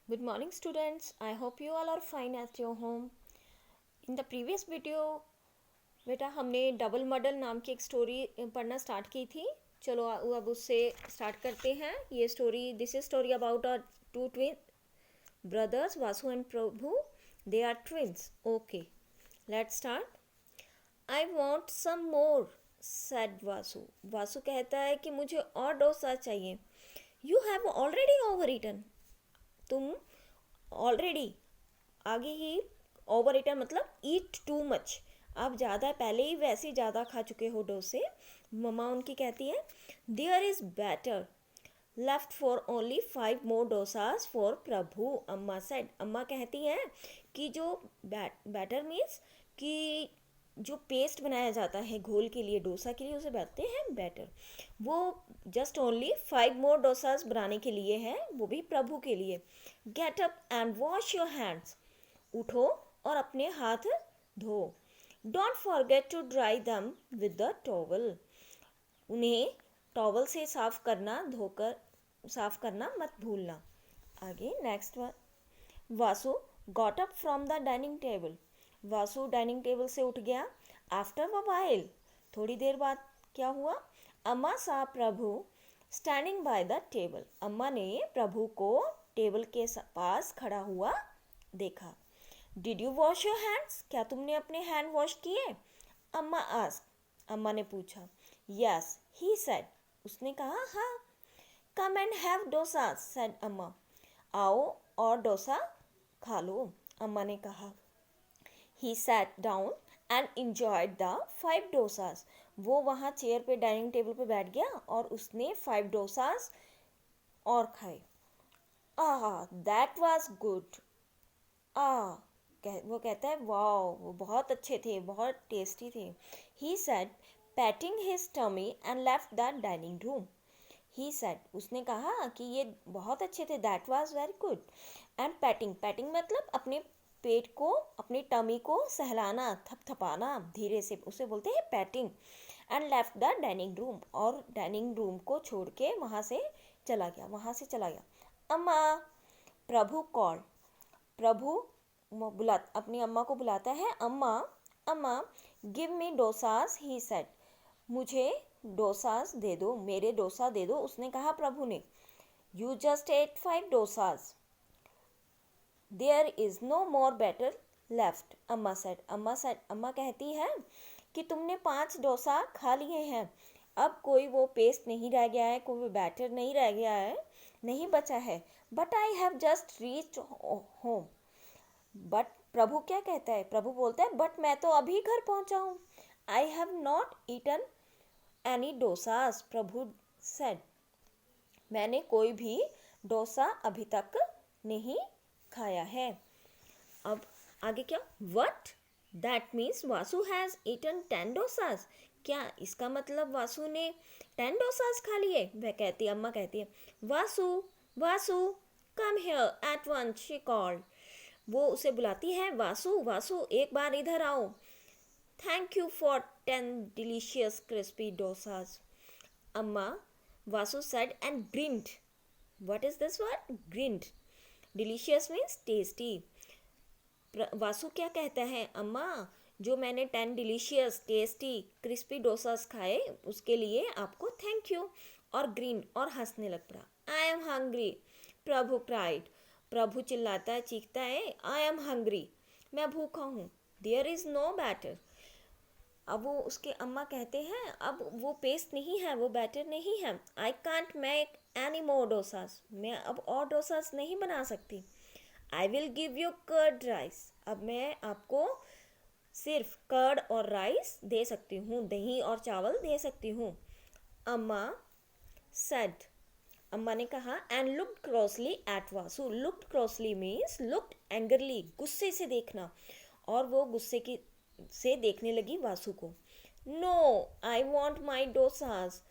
Good morning students. I hope you all are fine at your home. In the previous video बेटा हमने double murder नाम की एक story पढ़ना start की थी. चलो अब उससे स्टार्ट करते हैं. ये story this is story about a two twin brothers Vasu and Prabhu. They are twins. Okay, let's start. I want some more said Vasu. Vasu कहता है कि मुझे और डोसा चाहिए. You have already over eaten. तुम ऑलरेडी आगे ही ओवर ईटन मतलब ईट टू मच. आप ज़्यादा पहले ही वैसे ज़्यादा खा चुके हो डोसे. मम्मा उनकी कहती है there is batter left for only 5 more dosas for Prabhu. Amma said. अम्मा कहती हैं कि जो बैटर मीन्स कि जो पेस्ट बनाया जाता है घोल के लिए डोसा के लिए उसे कहते हैं बैटर. वो जस्ट ओनली 5 मोर डोसाज बनाने के लिए है, वो भी प्रभु के लिए. Get up and wash your hands. उठो और अपने हाथ धो. डोंट फॉरगेट टू ड्राई दम विद द टॉवल. उन्हें टॉवल से साफ करना, धोकर साफ करना मत भूलना. आगे next one. Vasu got up from the dining table. Vasu dining table से उठ गया. आफ्टर अ व्हाइल, थोड़ी देर बाद क्या हुआ. अम्मा सा प्रभु स्टैंडिंग बाय द टेबल. अम्मा ने प्रभु को टेबल के पास खड़ा हुआ देखा. Did you wash your hands. क्या तुमने अपने हैंड वॉश किए. अम्मा आस्क्ड. अम्मा ने पूछा. Yes he said. उसने कहा हाँ. Come and have dosa said अम्मा. आओ और डोसा खा लो, अम्मा ने कहा. He sat down and enjoyed the 5 dosas. वो वहाँ चेयर पे डाइनिंग टेबल पे बैठ गया और उसने 5 डोसास और खाए. That was good. वो कहता है वाओ वो बहुत अच्छे थे, बहुत टेस्टी थे. He said patting his tummy and left the dining room. He said उसने कहा कि ये बहुत अच्छे थे. That was very good. And patting, patting मतलब अपने पेट को, अपनी टमी को सहलाना, थपथपाना धीरे से, उसे बोलते हैं patting. And left the dining room, और डाइनिंग रूम को छोड़ के वहाँ से चला गया. अम्मा. प्रभु कॉल. प्रभु अपनी अम्मा को बुलाता है. अम्मा, अम्मा give me dosas he said. मुझे डोसास दे दो, मेरे डोसा दे दो, उसने कहा प्रभु ने. You just ate 5 dosas. There is no more batter left. Amma said. अम्मा कहती है कि तुमने 5 डोसा खा लिए हैं, अब कोई वो पेस्ट नहीं रह गया है, कोई बैटर नहीं रह गया है, नहीं बचा है. But I have just reached home. But Prabhu क्या कहता है. प्रभु बोलता है बट मैं तो अभी घर पहुंचा हूँ. I have not eaten any dosas. Prabhu said. मैंने कोई भी डोसा अभी तक नहीं खाया है. अब आगे क्या. What. That means Vasu has eaten 10 dosas. क्या इसका मतलब वासु ने 10 डोसास खा लिए. अम्मा कहती है Vasu, Vasu come here at once she called. वो उसे बुलाती है. वासु, वासु एक बार इधर आओ. Thank you for 10 delicious crispy dosas. Amma Vasu said and grinned. What is this word. Grinned. Delicious means tasty. Vasu क्या कहता है. अम्मा जो मैंने 10 डिलीशियस टेस्टी क्रिस्पी डोसास खाए उसके लिए आपको थैंक यू. और ग्रीन और हंसने लग पड़ा. I am hungry. Prabhu cried. Prabhu चिल्लाता है, चीखता है. I am hungry. मैं भूखा हूँ. There is no batter. अब वो उसके अम्मा कहते हैं अब वो पेस्ट नहीं है, वो बैटर नहीं है. I can't make any more dosas. मैं अब और डोसास नहीं बना सकती. I will give you curd rice. अब मैं आपको सिर्फ कर्ड और राइस दे सकती हूँ, दही और चावल दे सकती हूँ. अम्मा सेड. अम्मा ने कहा and looked crossly at Vasu. Looked crossly means looked angrily, गुस्से से देखना. और वो गुस्से की से देखने लगी वासु को. No I want my dosas.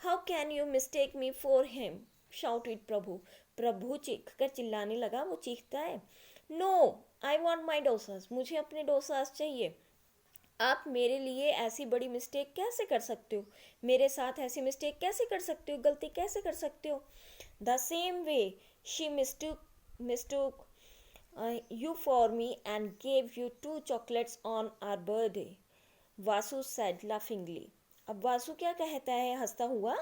How can you mistake me for him shouted Prabhu. Prabhu चीख कर चिल्लाने लगा. वो चीखता है no I want my dosas. मुझे अपने डोसास चाहिए. आप मेरे लिए ऐसी बड़ी मिस्टेक कैसे कर सकते हो, मेरे साथ ऐसी मिस्टेक कैसे कर सकते हो, गलती कैसे कर सकते हो. The same way she mistook mistook you for me and gave you 2 chocolates on our birthday, Vasu said laughingly. अब वासु क्या कहता है हंसता हुआ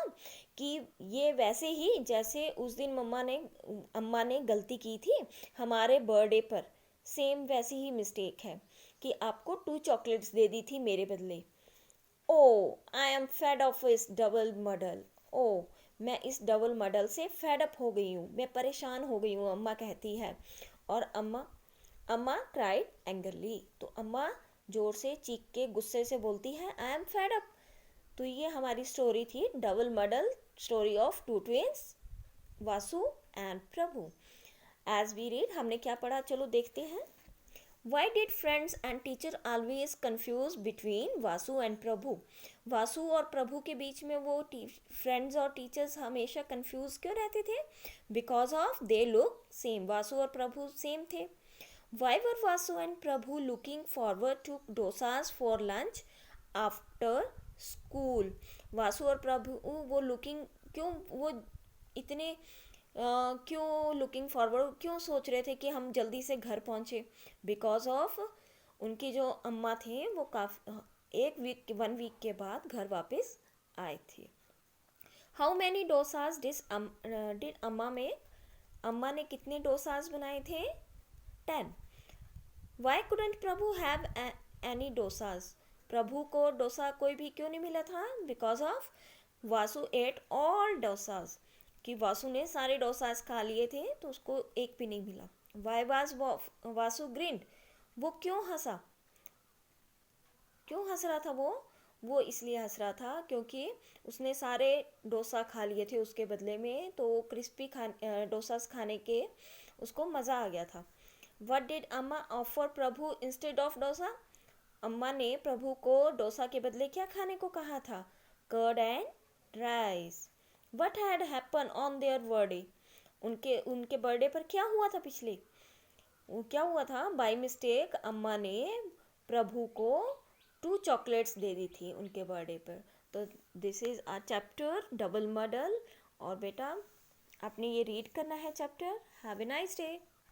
कि ये वैसे ही जैसे उस दिन अम्मा ने गलती की थी हमारे बर्थडे पर, सेम वैसी ही मिस्टेक है कि आपको 2 चॉकलेट्स दे दी थी मेरे बदले. ओ आई एम फेड ऑफ इस डबल मॉडल. ओ मैं इस डबल मॉडल से फेड अप हो गई हूँ, मैं परेशान हो गई हूँ, अम्मा कहती है. और अम्मा क्राइड एंगरली. तो अम्मा जोर से चीख के गुस्से से बोलती है आई एम फेड अप. तो ये हमारी स्टोरी थी, double model, story of 2 twins, Vasu and Prabhu. As we read, हमने क्या पढ़ा, चलो देखते हैं. Why did friends and teacher always confuse between Vasu and प्रभु? वासु और प्रभु के बीच में वो फ्रेंड्स और टीचर्स हमेशा कंफ्यूज क्यों रहते थे? Because of they look same. Vasu और प्रभु सेम थे. Why were Vasu and Prabhu looking forward to dosas for lunch after school? Vasu और प्रभु वो लुकिंग क्यों, वो इतने क्यों लुकिंग फॉरवर्ड, क्यों सोच रहे थे कि हम जल्दी से घर पहुंचे? बिकॉज ऑफ उनकी जो अम्मा थे वो काफ़ी 1 वीक के बाद घर वापस आए थे. हाउ मैनी डोसाज डिड अम्मा में, अम्मा ने कितने डोसाज बनाए थे? 10. Why couldn't Prabhu have any dosas? Prabhu को डोसा कोई भी क्यों नहीं मिला था? Because of Vasu ate all dosas, कि वासु ने सारे डोसाज खा लिए थे तो उसको एक भी नहीं मिला. Why was Vasu green? वो क्यों हंस रहा था? वो इसलिए हंस रहा था क्योंकि उसने सारे डोसा खा लिए थे उसके बदले में, तो क्रिस्पी डोसास खाने के उसको मज़ा आ गया था. व्हाट डिड अम्मा offer Prabhu instead of dosa? अम्मा ने प्रभु को डोसा के बदले क्या खाने को कहा था? Curd and rice. What had happened on their birthday? उनके बर्थडे पर क्या हुआ था पिछले? क्या हुआ था? बाय मिस्टेक अम्मा ने प्रभु को 2 चॉकलेट्स दे दी थी उनके बर्थडे पर. तो this is a chapter double model. और बेटा आपने ये रीड करना है chapter. Have a nice day.